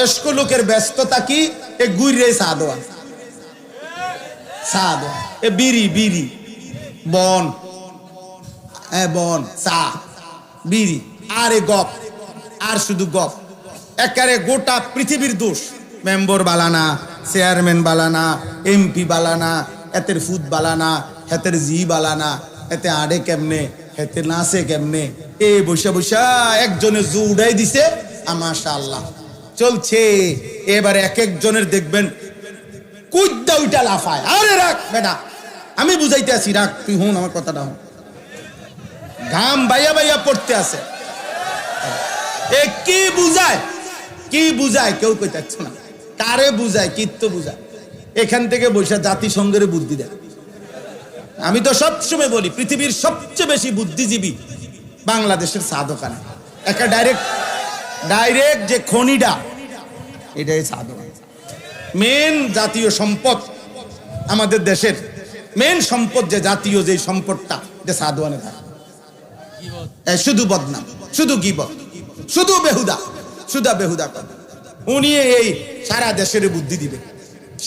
বয়স্ক লোকের ব্যস্ততা কি? এ গুইরে চা দেওয়া, এ বিড়ি বিড়ি বন, বন চা বিড়ি, আর এ গপ, আর শুধু গপ। একারে গোটা পৃথিবীর দোষ। মেম্বার বালানা, চেয়ারম্যান বালানা, এমপি বালানা, এতের ফুদ বালানা, হেতের জি বালানা, এতে আড়ে কেমনে, হেতে নাচে কেমনে। এ বসে বসে একজনে জু উড়াই দিছে, মাশাআল্লাহ চলছে। এবার এক একজনের দেখবেন কুইদ্দা উইটা লাফায়। আরে রাখ বেটা, আমি বুঝাইতে আছি, রাখ তুই হুন আমার কথাটা হুন। ঘাম বাইয়া বাইয়া পড়তে আছে। এ কি বুঝায়, কি বুঝায় কেউ কইতাছে না। কারে বুঝায়, কিত্ত বুঝায়। এখান থেকে বৈশা জাতিসংঘের বুদ্ধি দেয়। আমি তো সবসময় বলি পৃথিবীর সবচেয়ে বেশি বুদ্ধিজীবী বাংলাদেশের চা দোকানে। একটা ডাইরেক্ট যে খনিটা, এটাই চা দোকান। মেন জাতীয় সম্পদ আমাদের দেশের, মেন সম্পদ যে জাতীয় যে সম্পদটা, যে চা দোকানে থাকে। শুধু বদনাম, শুধু গীবত, শুধু বেহুদা, বেহুদা কথা। উনি এই সারা দেশের বুদ্ধি দিবে,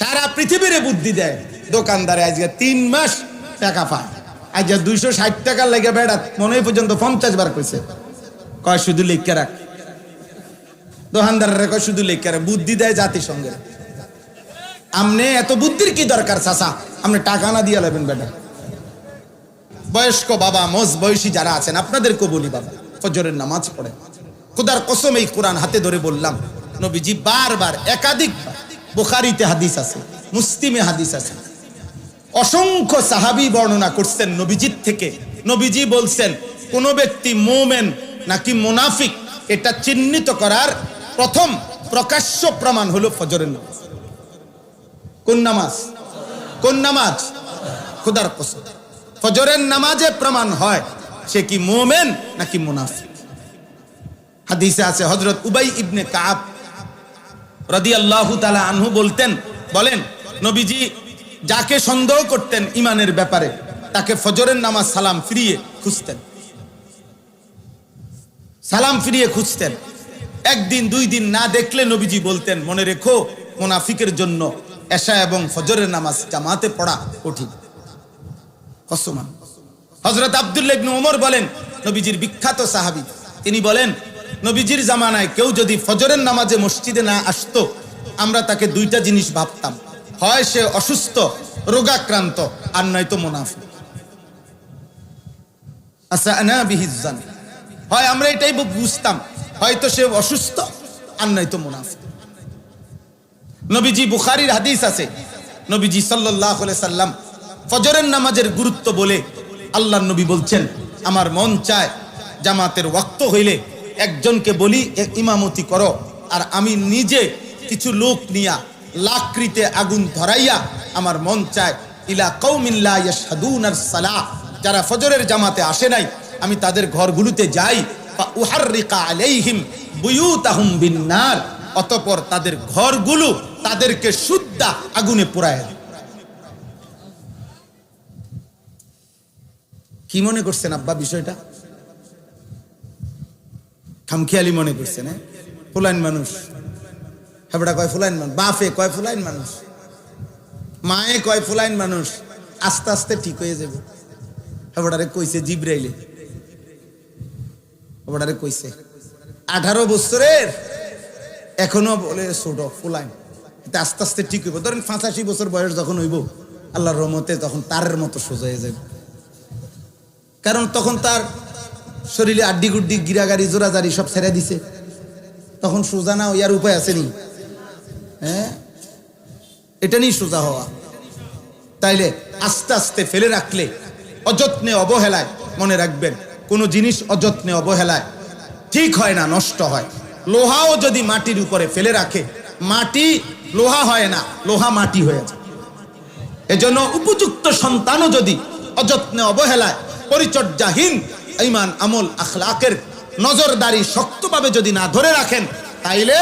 সারা পৃথিবীর বুদ্ধি দেয়। দোকানদারে আজকে 3 মাস টাকা পায়, আজ 260 টাকার লেগে বেড়া মনে পর্যন্ত 50 বার কইছে। কয় শুধু লিখে রাখ, দোকানদাররা কয় শুধু লিখে রাখ। বুদ্ধি দেয় জাতিসংঘের। আমনে এত বুদ্ধির কি দরকার চাচা? আপনি টাকা না দিয়ে নেবেন বেটা। বয়স্ক বাবা, মোজ বয়সী যারা আছেন, আপনাদেরকে বলি বাবা, ফজরের নামাজ পড়ে। খোদার কসম এই কোরআন হাতে ধরে বললাম, নবীজি বারবার একাধিকবার, বুখারীতে হাদিস আছে, মুসলিমে হাদিস আছে, অসংখ্য সাহাবী বর্ণনা করছেন নবীজির থেকে। নবীজি বলছেন কোন ব্যক্তি মুমিন নাকি মুনাফিক এটা চিহ্নিত করার প্রথম প্রকাশ্য প্রমাণ হলো ফজরের নামাজ। কোন নামাজ? কোন নামাজ? খোদার কসম ফজরের নামাজে প্রমাণ হয় সে কি মুমিন নাকি মুনাফিক। হাদিসে আছে, হযরত উবাই ইবনে কাব রাদিয়াল্লাহু তাআলা আনহু বলেন নবীজি যাকে সন্দেহ করতেন ইমানের ব্যাপারে, তাকে ফজরের নামাজ সালাম ফিরিয়ে খুঁজতেন, সালাম ফিরিয়ে খুঁজতেন। একদিন 2 দিন না দেখলে নবীজি বলতেন, মনে রেখো মুনাফিকের জন্য এশা এবং ফজরের নামাজ জামাতে পড়া কঠিন। কসম। হযরত আব্দুল্লাহ ইবনে ওমর বলেন, নবীজির বিখ্যাত সাহাবী, তিনি বলেন নবীজির জামানায় কেউ যদি ফজরের নামাজে মসজিদে না আসতো, আমরা তাকে 2টা জিনিস ভাবতাম, হয় সে অসুস্থ রোগাক্রান্ত, আর নয়তো মুনাফিক। আসানা বিহিজ্জান, হয় আমরা এটাই বুঝতাম, হয়তো সে অসুস্থ আর নয়তো মুনাফিক। নবীজি, বুখারীর হাদিস আছে, নবীজি সাল্লাল্লাহু আলাইহি সাল্লাম ফজরের নামাজের গুরুত্ব বলে আল্লাহর নবী বলছেন, আমার মন চায় জামাতের ওয়াক্ত হইলে একজনকে বলি ইমামতি করো, আর আমি নিজে কিছু লোক নিয়া লাকড়িতে আগুন ধরাইয়া আমার মন চায় ইলা কওমিন লা ইয়াশহাদুনাস সালাহ, যারা ফজরের জামাতে আসে নাই, আমি তাদের ঘরগুলোতে যাই, ফা উহাররিকা আলাইহিম বুয়ুতাহুম বিন্নার, অতঃপর তাদের ঘরগুলো তাদেরকে শুদ্ধা আগুনে পোড়ায় দেয়। কি মনে করছেন আব্বা বিষয়টা? খামখেয়ালি মনে করছেন? ফুলাইন মানুষ, হেবড়া কয় ফুলাইন মানুষ, বাপে কয় ফুলাইন মানুষ, মায়ে কয় ফুলাইন মানুষ, আস্তে আস্তে ঠিক হয়ে যাবে। হেবড়ারে কইছে জিবরাইলে, হেবড়ারে কইছে 18 বছরের, এখনো বলে ছোট ফুলাইন, আস্তে আস্তে ঠিক হইব। ধরেন 85 বছর বয়স যখন হইব, আল্লাহর রহমতে তখন তারের মতো সোজা হয়ে যাবে। কারণ তখন তার শরীরে আড্ডি গুড্ডি গিরাগাড়ি জোড়াজাড়ি সব ছেড়ে দিছে, তখন সোজা না ইয়ার উপায় আসেনি। হ্যাঁ, এটা নিয়ে সোজা হওয়া। তাইলে আস্তে আস্তে ফেলে রাখলে, অযত্নে অবহেলায়, মনে রাখবেন কোন জিনিস অযত্নে অবহেলায় ঠিক হয় না, নষ্ট হয়। লোহাও যদি মাটির উপরে ফেলে রাখে, মাটি লোহা হয় না, লোহা মাটি হয়ে যায়। এজন্য উপযুক্ত সন্তানও যদি অযত্নে অবহেলায়, পরিচর্যাহীন, ঈমান আমল আখলাকের নজরদারি শক্তভাবে যদি না ধরে রাখেন, তাইলে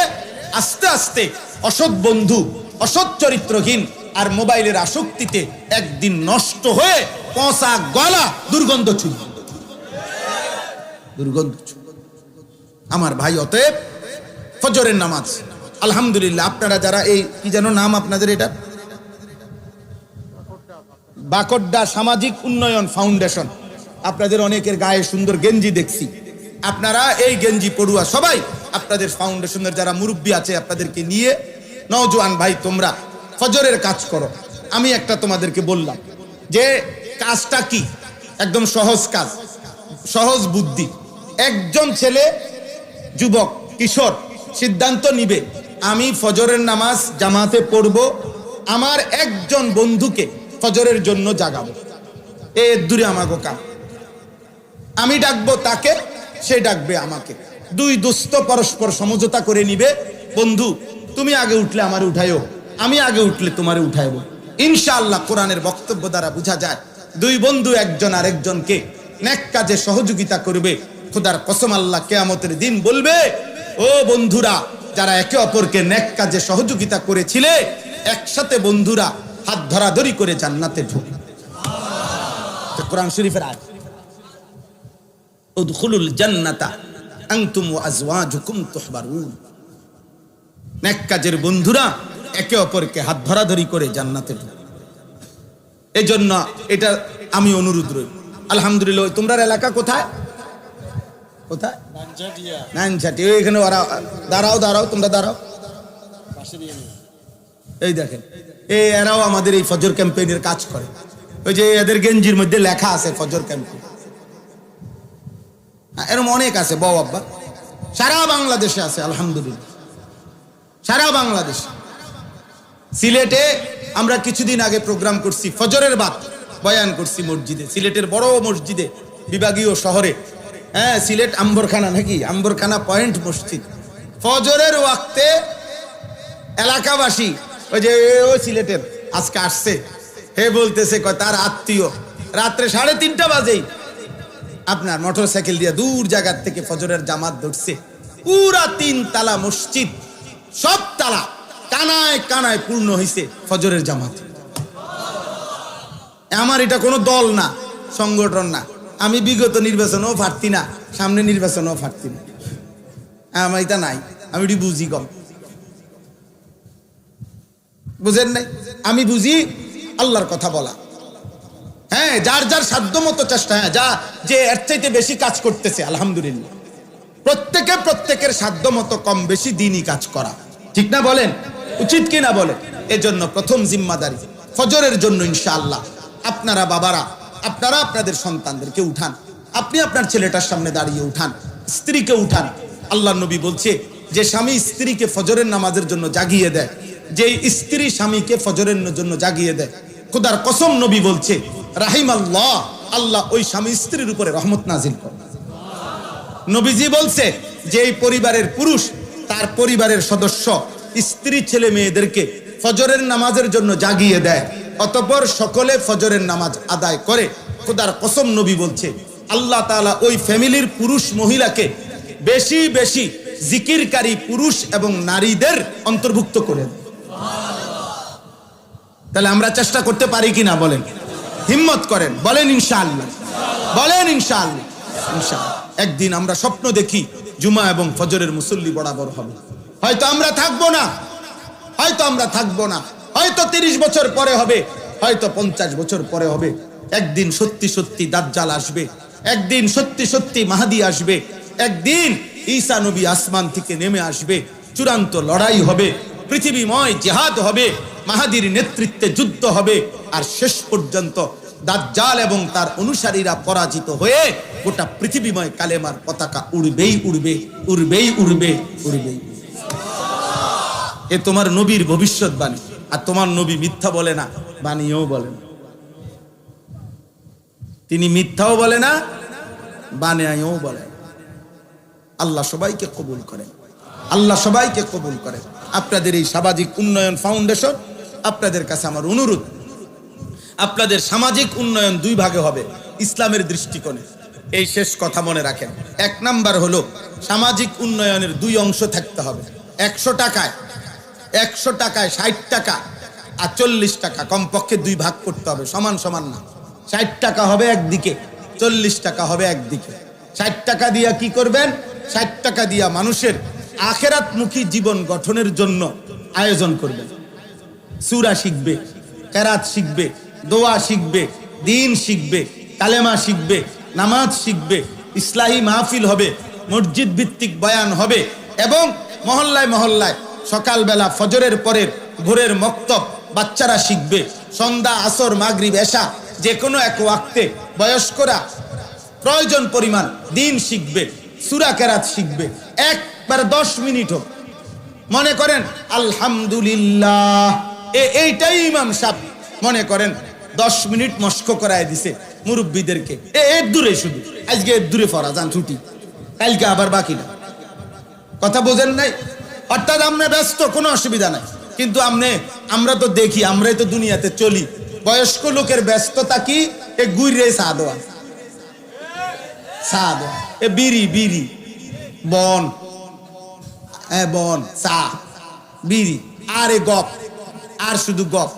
আস্তে আস্তে অসৎ বন্ধু, অসৎ চরিত্রহীন আর মোবাইলের আসক্তিতে একদিন নষ্ট হয়ে পচা গলা দুর্গন্ধ ছুঁয়ে, দুর্গন্ধ। আমার ভাই, অতএব ফজরের নামাজ আলহামদুলিল্লাহ। আপনারা যারা এই কি যেন নাম আপনাদের, এটা বাকড্ডা সামাজিক উন্নয়ন ফাউন্ডেশন, আপনাদের অনেকের গায়ে সুন্দর গেঞ্জি দেখছি। আপনারা এই গেঞ্জি পড়ুয়া সবাই আপনাদের ফাউন্ডেশনের যারা মুরব্বী আছে আপনাদেরকে নিয়ে, নওজোয়ান ভাই তোমরা ফজরের কাজ করো। আমি একটা তোমাদেরকে বললাম যে কাজটা কি, একদম সহজ কাজ, সহজ বুদ্ধি। একজন ছেলে, যুবক, কিশোর সিদ্ধান্ত নিবে আমি ফজরের নামাজ জামাতে পড়ব, আমার একজন বন্ধুকে ফজরের জন্য জাগাবো। এর দূরে আমাকে কাম, আমি ডাকবো তাকে, সে ডাকবে আমাকে। দুই দোস্ত পরস্পর সমঝোতা করে নিবে, বন্ধু তুমি আগে উঠলে আমারে উঠাইও, আমি আগে উঠলে তোমারে উঠাইব। ইনশাআল্লাহ কোরআনের বক্তব্য দ্বারা বোঝা যায় দুই বন্ধু একজন আরেকজনকে নেক কাজে সহযোগিতা করবে। খোদার কসম আল্লাহ কিয়ামতের দিন বলবে, ও বন্ধুরা যারা একে অপরকে নেক কাজে সহযোগিতা করেছিলে, একসাথে বন্ধুরা হাত ধরাধরি করে জান্নাতে ঢুকবে। কোরআন শরীফের আয়াত, উদখুলুল জান্নাতা আনতুম ওয়া আজওয়াজুকুম তুহবারুন। নেক কাজের বন্ধুরা একে অপরকে হাত ধরাধরি করে জান্নাতে ঢুকবে। এই জন্য এটা আমি অনুরোধ রই। আলহামদুলিল্লাহ। তোমরা এলাকা কোথায়? কোথায়? নানছাটি। এখানে ওরা দাঁড়াও, দাঁড়াও, তোমরা দাঁড়াও। এই দেখেন, এরাও আমাদের এই ফজর ক্যাম্পেইনের কাজ করে। ওই যে এদের গেঞ্জির মধ্যে লেখা আছে ফজর ক্যাম্পেইন। এরকম অনেক আছে বউ আব্বা, সারা বাংলাদেশে আছে আলহামদুলিল্লাহ, সারা বাংলাদেশ। সিলেটে আমরা কিছুদিন আগে প্রোগ্রাম করছি, ফজরের বাদ বয়ান করছি মসজিদে, সিলেটের বড় মসজিদে, বিভাগীয় শহরে। হ্যাঁ, সিলেট আম্বরখানা নাকি, আম্বরখানা পয়েন্ট মসজিদ। ফজরের ওয়াক্তে এলাকাবাসী, ওই যে ওই সিলেটের আজকে আসছে, হে বলতেছে তার আত্মীয় রাত্রে 3:30 বাজেই আপনার মোটর সাইকেল দিয়ে দূর জায়গার থেকে ফজরের জামাত ধরছে। পুরা 3 তালা মসজিদ, সব তালা কানায় কানায় পূর্ণ হয়েছে ফজরের জামাত। আমার এটা কোনো দল না, সংগঠন না। আমি বিগত নির্বাচনও পারতি না, সামনে নির্বাচনও পারতি না, আমার এটা নাই। আমি এটি বুঝি কম, বুঝেন নাই? আমি বুঝি আল্লাহর কথা বলা। হ্যাঁ, যার যার সাধ্য মতো চেষ্টা, হ্যাঁ, যা যে এর চাইতে বেশি কাজ করতেছে আলহামদুলিল্লাহ, প্রত্যেকের সাধ্য মতো কম বেশি দিনই কাজ করা, ঠিক না বলেন? উচিত কি না বলেন? এজন্য প্রথম জিম্মাদারি ফজরের জন্য ইনশাআল্লাহ আপনারা বাবারা, আপনারা আপনাদের সন্তানদেরকে উঠান, আপনি আপনার ছেলেটার সামনে দাঁড়িয়ে উঠান, স্ত্রীকে উঠান। আল্লাহ নবী বলছে যে স্বামী স্ত্রীকে ফজরের নামাজের জন্য জাগিয়ে দেয়, যে স্ত্রী স্বামীকে ফজরের জন্য জাগিয়ে দেয়, খোদার কসম নবী বলছে রাহিম আল্লাহ, আল্লাহ ওই স্বামী স্ত্রীর উপরে রহমত নাজিল করে। নবীজি বলছে যে এই পরিবারের পুরুষ তার পরিবারের সদস্য স্ত্রী ছেলে মেয়েদেরকে ফজরের নামাজের জন্য জাগিয়ে দেয়, অতঃপর সকলে ফজরের নামাজ আদায় করে। খোদার কসম নবী বলছে আল্লাহ তাআলা ওই ফ্যামিলির পুরুষ মহিলাকে বেশি বেশি জিকিরকারী পুরুষ এবং নারীদের অন্তর্ভুক্ত করে দেয়। তাহলে আমরা চেষ্টা করতে পারি কিনা বলেন? হিম্মত করেন, বলেন ইনশাআল্লাহ, বলেন ইনশাআল্লাহ। ইনশাআল্লাহ একদিন আমরা স্বপ্ন দেখি জুমা এবং ফজরের মুসল্লি বরাবর হবে। হয়তো আমরা থাকবো না, হয়তো আমরা থাকবো না, হয়তো 30 বছর পরে হবে, হয়তো 50 বছর পরে হবে। একদিন সত্যি সত্যি দাজ্জাল আসবে, একদিন সত্যি সত্যি মাহদী আসবে, একদিন ঈসা নবী আসমান থেকে নেমে আসবে, চূড়ান্ত লড়াই হবে, পৃথিবীময় জিহাদ হবে, মাহাদির নেতৃত্বে যুদ্ধ হবে, আর শেষ পর্যন্ত দাজ্জাল এবং তার অনুসারীরা পরাজিত হয়ে গোটা পৃথিবীময় কালেমার পতাকা উড়বেই উড়বে, উড়বেই উড়বে, উড়বেই। এ তোমার নবীর ভবিষ্যৎবাণী, আর তোমার নবী মিথ্যা বলে না, বানিয়েও বলে না। তিনি মিথ্যাও বলে না, বানিয়েও বলে না। আল্লাহ সবাইকে কবুল করেন, আল্লাহ সবাইকে কবুল করেন। আপনাদের এই সামাজিক উন্নয়ন ফাউন্ডেশন, আপনাদের কাছে আমার অনুরোধ, আপনাদের সামাজিক উন্নয়ন 2 ভাগে হবে ইসলামের দৃষ্টিকোণে। এই শেষ কথা মনে রাখেন। 1 নাম্বার হলো সামাজিক উন্নয়নের 2 অংশ থাকতে হবে। 100 টাকায় 60 টাকা আর 40 টাকা কমপক্ষে 2 ভাগ করতে হবে, সমান সমান না। 60 টাকা হবে একদিকে, 40 টাকা হবে একদিকে। 60 টাকা দিয়া কি করবেন? 60 টাকা দিয়া মানুষের আখেরাতমুখী জীবন গঠনের জন্য আয়োজন করবেন। সূরা শিখবে, কেরাত শিখবে, দোয়া শিখবে, দিন শিখবে, কালেমা শিখবে, নামাজ শিখবে, ইসলাহি মাহফিল হবে, মসজিদ ভিত্তিক বয়ান হবে এবং মহল্লায় মহল্লায় সকালবেলা ফজরের পরের ভোরের মক্তব বাচ্চারা শিখবে। সন্ধ্যা, আসর, মাগরিব, এশা যে কোনো এক ওয়াক্তে বয়স্করা প্রয়োজন পরিমাণ দিন শিখবে, সূরা কেরাত শিখবে। একবার 10 মিনিট হোক, মনে করেন আলহামদুলিল্লাহ, এইটাই ইমাম সাহেব মনে করেন 10 মিনিট মস্ক করায় দিছে মুরব্বীদেরকে। এর দূরে শুধু আজকে এর দূরে ফরা যান ছুটি, কালকে আবার বাকি না। কথা বোঝেন নাই? অর্থাৎ আমরা ব্যস্ত, কোনো অসুবিধা নাই, কিন্তু আমরা তো দেখি, আমরাই তো দুনিয়াতে চলি। বয়স্ক লোকের ব্যস্ততা কি? এ গুইরে চা দেওয়া, এ বিড়ি বন, বন, চা, বিড়ি, আর এ গপ, আর শুধু গপ।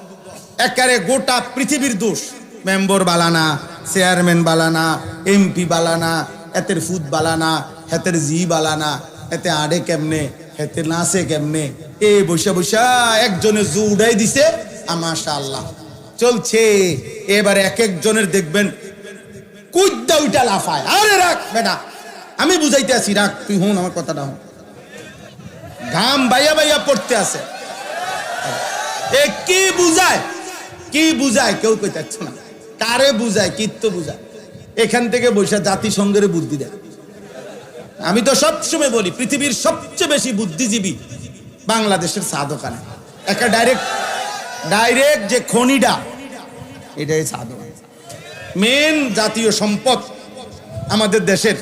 একেবারে গোটা পৃথিবীর দোষ। মেম্বর বালানা, চেয়ারম্যান বালানা, এমপি বালানা, এতের ফুদ বালানা, হেতের জি বালানা, এতে আড়ে কেমনে, হেতে নাচে কেমনে, এ বৈশা বৈশা একজনে জু উড়াই দিছে। মাশাআল্লাহ চলছে। এবারে এক একজনের দেখবেন কুইদ্দা উইটা লাফায়। আরে রাখ বেটা, আমি বুঝাইতে আছি, রাখ তুই, হুন আমার কথাটা হুন। ঘাম বাইয়া বাইয়া পড়তে আছে। এ কি বুঝায়, কি বুঝায় কেউ কইতাছে না। কারে বুঝায়, কিত্ত বুঝায়। এখান থেকে বৈশা জাতিসংঘের বুদ্ধি দেয়। আমি তো সবসময় বলি পৃথিবীর সবচেয়ে বেশি বুদ্ধিজীবী বাংলাদেশের চা দোকানে। একটা ডাইরেক্ট যে খনিটা, এটাই চা দোকান। মেন জাতীয় সম্পদ আমাদের দেশের,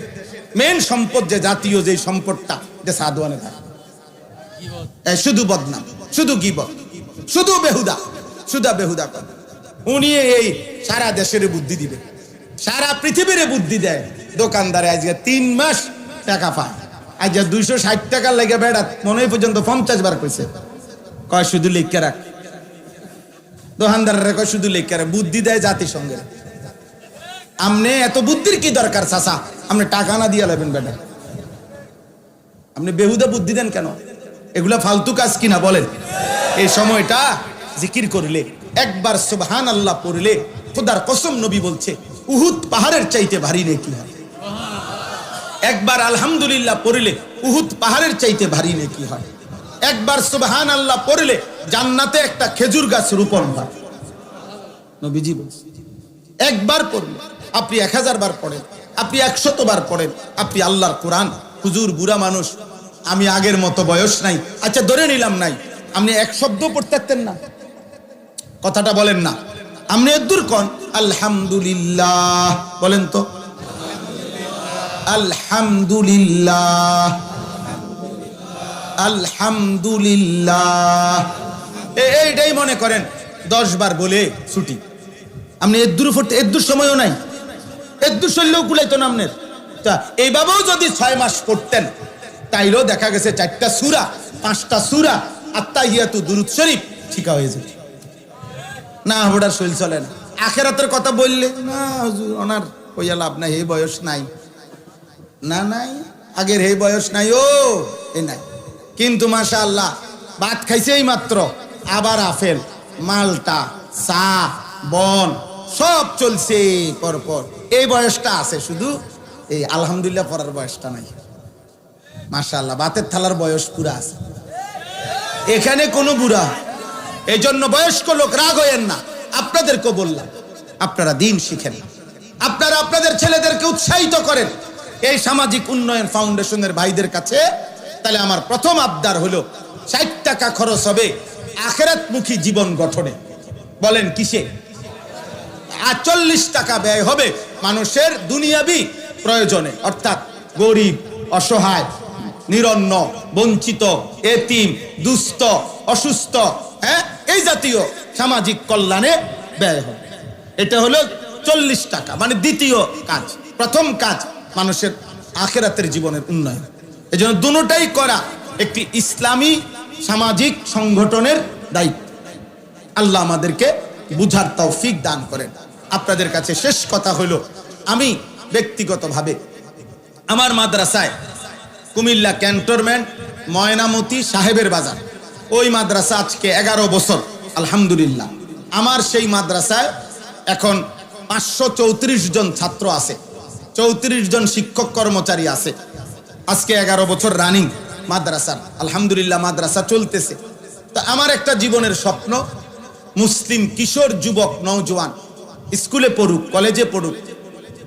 মেন সম্পদ যে জাতীয় যে সম্পদটা, যে চা দোকানে থাকে। শুধু বদনাম, শুধু গীবত, শুধু বেহুদা কথা। উনি এই সারা দেশের বুদ্ধি দিবে, সারা পৃথিবীর বুদ্ধি দেয়। দোকানদারে আজকে 3 মাস টাকা পায়, আজ 260 টাকার লেগে বেড়া মনে পর্যন্ত 50 বার কইছে। কয় শুধু লিখে রাখ, দোকানদাররা কয় শুধু লিখে রাখ। বুদ্ধি দেয় জাতিসংঘের। আমনে এত বুদ্ধির কি দরকার চাচা? আপনি টাকা না দিয়ে নেবেন বেটা, আপনি বেহুদা বুদ্ধি দেন কেন? এগুলা ফালতু কাজ কিনা বলেন? এই সময়টা জিকির করলে, একবার সুবহানাল্লাহ পড়লে, খোদার কসম নবী বলছে উহুদ পাহাড়ের চাইতে ভারী নেকি হয়। একবার আলহামদুলিল্লাহ পড়লে উহুদ পাহাড়ের চাইতে ভারী নেকি হয়। একবার সুবহানাল্লাহ পড়লে জান্নাতে একটা খেজুর গাছ রোপণ হয়। নবীজি বলছে একবার পড়লে, আপনি 1000 বার পড়েন, আপনি 100 বার পড়েন, আপনি আল্লাহর কোরআন। হুজুর বুড়া মানুষ, আমি আগের মতো বয়স নাই, আচ্ছা ধরে নিলাম নাই, আপনি 1 শব্দ পড়তে পারতেন না? কথাটা বলেন না। আপনি এদুর কোন আলহামদুলিল্লাহ বলেন তো, আলহামদুলিল্লাহ, আলহামদুলিল্লাহ। এইটাই মনে করেন 10 বার বলে ছুটি। আপনি এদুর পড়তে, এদুর সময়ও নাই, এদুর শরীরেও কুলাইতো না আপনার। এইভাবেও যদি 6 মাস পড়তেন, তাইলেও দেখা গেছে 4টা সূরা, 5টা সূরা, আত্তাহিয়াতু, দুরূদ শরীফ ঠিকা হয়ে যায় না। ওটার শরীর চলে না। আখেরাতের কথা বললে না হুজুর ওনার কইয়া লাভ নাই, এই বয়স নাই, না নাই, আগের এই বয়স নাই, ও এ নাই। কিন্তু মাশাআল্লাহ ভাত খাইছে এই মাত্র, আবার আপেল, মালটা, চা, বন সব চলছে পরপর। এই বয়সটা আছে, শুধু এই আলহামদুলিল্লাহ পড়ার বয়সটা নাই। মাশাআল্লাহ ভাতের থালার বয়স পুরা আছে, এখানে কোনো বুড়া। এই জন্য বয়স্ক লোক রাগ হয়েন না, আপনাদেরকে বললাম আপনারা দিন শিখেন, আপনারা আপনাদের ছেলেদেরকে উৎসাহিত করেন এই সামাজিক উন্নয়ন ফাউন্ডেশনের ভাইদের কাছে। তাহলে আমার প্রথম আবদার হলো 60 টাকা খরচ হবে আখিরাতমুখী জীবন গঠনে। বলেন কিসে? আর 40 টাকা ব্যয় হবে মানুষের দুনিয়াবি প্রয়োজনে, অর্থাৎ গরিব, অসহায়, নিরন্ন, বঞ্চিত, এতিম, দুস্থ, অসুস্থ, এই জাতীয় সামাজিক কল্যাণে ব্যয় হবে। এটা হলো 40 টাকা, মানে দ্বিতীয় কাজ। প্রথম কাজ মানুষের আখিরাতের জীবনের উন্নয়ন। এই জন্য দুটোটাই করা একটি ইসলামী সামাজিক সংগঠনের দায়িত্ব। আল্লাহ আমাদেরকে বুঝার তৌফিক দান করেন। আপনাদের কাছে শেষ কথা হলো, আমি ব্যক্তিগতভাবে আমার মাদ্রাসায় কুমিল্লা ক্যান্টনমেন্ট ময়নামতি সাহেবের বাজার। ওই মাদ্রাসা আজকে 11 বছর আলহামদুলিল্লাহ। আমার সেই মাদ্রাসায় এখন 534 জন ছাত্র আছে, 34 জন শিক্ষক কর্মচারী আছে। আজকে 11 বছর রানিং মাদ্রাসার, আলহামদুলিল্লাহ মাদ্রাসা চলতেছে। তো আমার একটা জীবনের স্বপ্ন, মুসলিম কিশোর যুবক নওজোয়ান স্কুলে পড়ুক, কলেজে পড়ুক,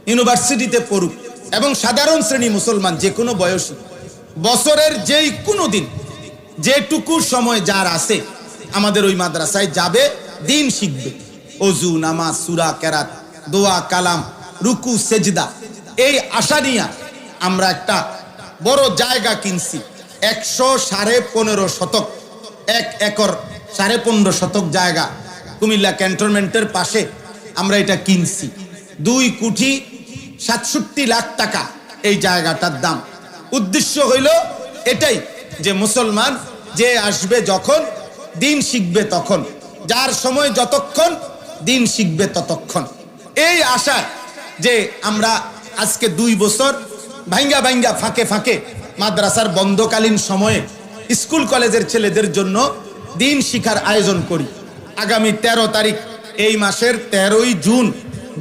ইউনিভার্সিটিতে পড়ুক এবং সাধারণ শ্রেণী মুসলমান যে কোনো বয়সী বছরের যেই কোনো দিন যেটুকু সময় যার আছে আমাদের ওই মাদ্রাসায় যাবে, দিন শিখবে। অজু, নামাজ, সূরা, কেরাত, দোয়া, কালাম, রুকু, সেজদা, এই আশা নিয়ে আমরা একটা বড় জায়গা কিনছি। 115.5 শতক, 1 একর 15.5 শতক জায়গা কুমিল্লা ক্যান্টনমেন্টের পাশে আমরা এটা কিনছি। 2,67,00,000 টাকা এই জায়গাটার দাম। উদ্দেশ্য হইল এটাই যে মুসলমান যে আসবে যখন দিন শিখবে তখন, যার সময় যতক্ষণ দিন শিখবে ততক্ষণ। এই আশা যে আমরা আজকে 2 বছর ভাঙ্গা ভাঙ্গা ফাঁকে ফাঁকে মাদ্রাসার বন্ধকালীন সময়ে স্কুল কলেজের ছেলেদের জন্য দিন শিখার আয়োজন করি। আগামী 13 তারিখ এই মাসের 13ই জুন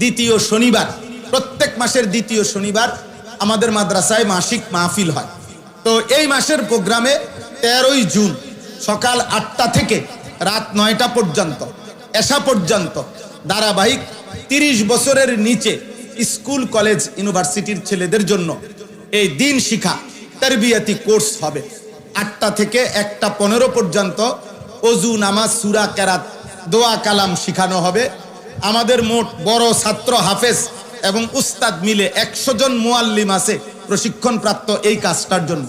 দ্বিতীয় শনিবার, প্রত্যেক মাসের দ্বিতীয় শনিবার আমাদের মাদ্রাসায় মাসিক মাহফিল হয়। তো এই মাসের প্রোগ্রামে 13ই জুন সকাল 8টা থেকে রাত 9টা পর্যন্ত, এশা পর্যন্ত ধারাবাহিক 30 বছরের নিচে স্কুল কলেজ ইউনিভার্সিটির ছেলেদের জন্য এই দিন শিক্ষা তারবিয়াতি কোর্স হবে। 8টা থেকে 1টা 15 পর্যন্ত অজু, নামাজ, সূরা, কেরাত, দোয়া, কালাম শিখানো হবে। আমাদের মোট বড় ছাত্র হাফেজ এবং উস্তাদ মিলে 100 জন মুআল্লিম আছে প্রশিক্ষণপ্রাপ্ত এই কাজটার জন্য।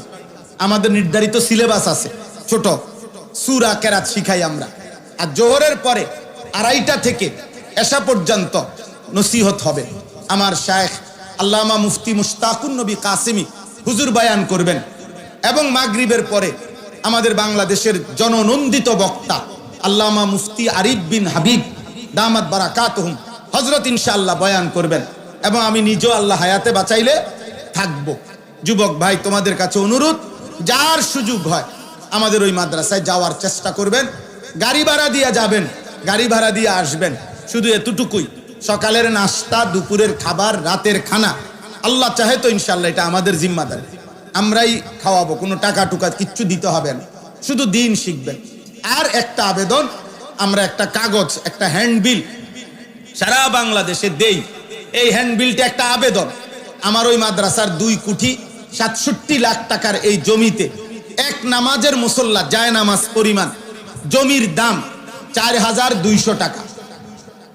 আমাদের নির্ধারিত সিলেবাস আছে, ছোট সূরা, কেরাত শিখাই আমরা। আর জোহরের পরে 2:30টা থেকে এশা পর্যন্ত নসিহত হবে। আমার শায়েখ আল্লামা মুফতি মুশতাকুন নবী কাসেমি হুজুর বয়ান করবেন এবং মাগরিবের পরে আমাদের বাংলাদেশের জননন্দিত বক্তা আল্লামা মুফতি আরিফ বিন হাবিব দামাত বারাকাতুহুম হযরত ইনশাআল্লাহ বয়ান করবেন এবং আমি নিজেও আল্লাহ হায়াতে বাঁচাইলে থাকবো। যুবক ভাই, তোমাদের কাছে অনুরোধ, যার সুযোগ হয় আমাদের ওই মাদ্রাসায় যাওয়ার চেষ্টা করবেন। গাড়ি ভাড়া দিয়ে যাবেন, গাড়ি ভাড়া দিয়ে আসবেন। শুধু এতটুকুই, সকালের নাস্তা, দুপুরের খাবার, রাতের খানা আল্লাহ চাহে তো ইনশাআল্লাহ এটা আমাদের জিম্মাদারি, আমরাই খাওয়াবো, কোনো টাকা টুকা কিচ্ছু দিতে হবে না, শুধু দিন শিখবেন। আর একটা আবেদন, আমরা একটা কাগজ, একটা হ্যান্ডবিল সারা বাংলাদেশে দেই। এই হ্যান্ডবিলটা একটা আবেদন। আমার ওই মাদ্রাসার 2,67,00,000 টাকার এই জমিতে এক নামাজের মুসল্লা জায় নামাজ পরিমাণ জমির দাম 4,200 টাকা।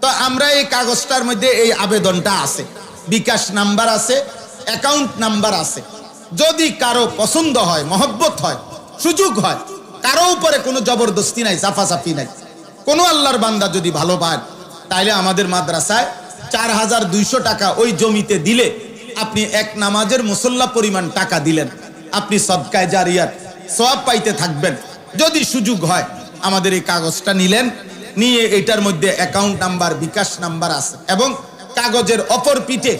তো আমরা এই কাগজটার মধ্যে এই আবেদনটা আছে, বিকাশ নাম্বার আছে, অ্যাকাউন্ট নাম্বার আছে। যদি কারো পছন্দ হয়, মহব্বত হয়, সুযোগ হয়, কারো উপরে কোনো জবরদস্তি নাই, সাফাসাফি নাই, কোনো আল্লাহর বান্দা যদি ভালো পায়, তাইলে আমাদের মাদ্রাসায় 4,200 টাকা ওই জমিতে দিলে আপনি এক নামাজের মুসল্লা পরিমাণ টাকা দিলেন, আপনি সদকায়ে জারিয়াত সওয়াব পাইতে থাকবেন। যদি সুযোগ হয় আমাদের এই কাগজটা নিলেন, নিয়ে এটার মধ্যে অ্যাকাউন্ট নাম্বার, বিকাশ নাম্বার আছে এবং কাগজের অপর পিঠে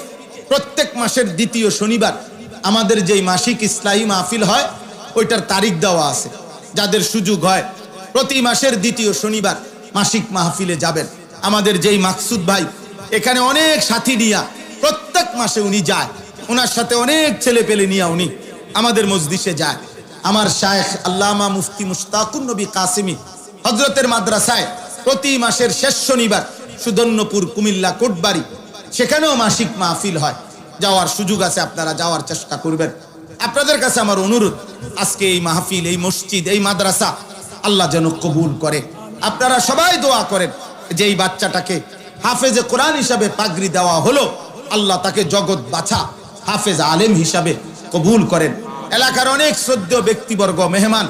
প্রত্যেক মাসের দ্বিতীয় শনিবার আমাদের যেই মাসিক ইসলাহি মাহফিল হয় ওইটার তারিখ দেওয়া আছে। যাদের সুযোগ হয় প্রতি মাসের দ্বিতীয় শনিবার মাসিক মাহফিলে যাবেন। আমাদের যেই মাকসুদ ভাই এখানে অনেক সাথী নিয়া প্রত্যেক মাসে উনি যায়, ওনার সাথে অনেক ছেলে পেলে নিয়ে উনি আমাদের মজলিসে যায়। আমার শায়েখ আল্লামা মুফতি মুশতাকুন নবী কাসেমি হযরতের মাদ্রাসায় প্রতি মাসের শেষ শনিবার সুদন্যপুর, কুমিল্লা, কোটবাড়ি, সেখানেও মাসিক মাহফিল হয়। যাওয়ার সুযোগ আছে, আপনারা যাওয়ার চেষ্টা করবেন। আপনাদের কাছে আমার অনুরোধ, আজকে এই মাহফিল, এই মসজিদ, এই মাদ্রাসা আল্লাহ যেন কবুল করে। আপনারা সবাই দোয়া করেন যে এই বাচ্চাটাকে হাফেজে কোরআন হিসাবে পাগড়ি দেওয়া হলো, আল্লাহ তাকে জগৎ বাছা হাফেজ আলেম হিসাবে কবুল করেন। এলাকার অনেক শ্রদ্ধেয় ব্যক্তিবর্গ, মেহমান,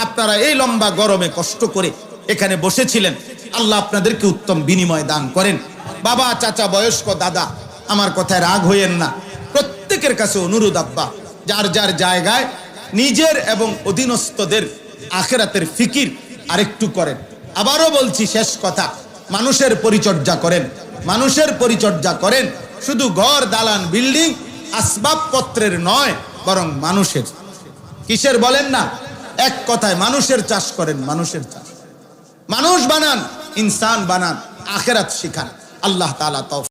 আপনারা এই লম্বা গরমে কষ্ট করে এখানে বসেছিলেন, আল্লাহ আপনাদেরকে উত্তম বিনিময় দান করেন। বাবা, চাচা, বয়স্ক, দাদা, আমার কথায় রাগ হইয়েন না। প্রত্যেকের কাছে অনুরোধ, আব্বা যার যার জায়গায় নিজের এবং অধীনস্থদের আখিরাতের ফিকির আরেকটু করেন। আবারও বলছি, শেষ কথা, মানুষের পরিচর্যা করেন, মানুষের পরিচর্যা করেন। শুধু ঘর, দালান, বিল্ডিং, আসবাবপত্রের নয়, বরং মানুষের। কিসের বলেন না? এক কথায় মানুষের চাষ করেন, মানুষের চাষ, মানুষ বানান, ইনসান বানান, আখেরাত শিখান। আল্লাহ তাআলা তৌফিক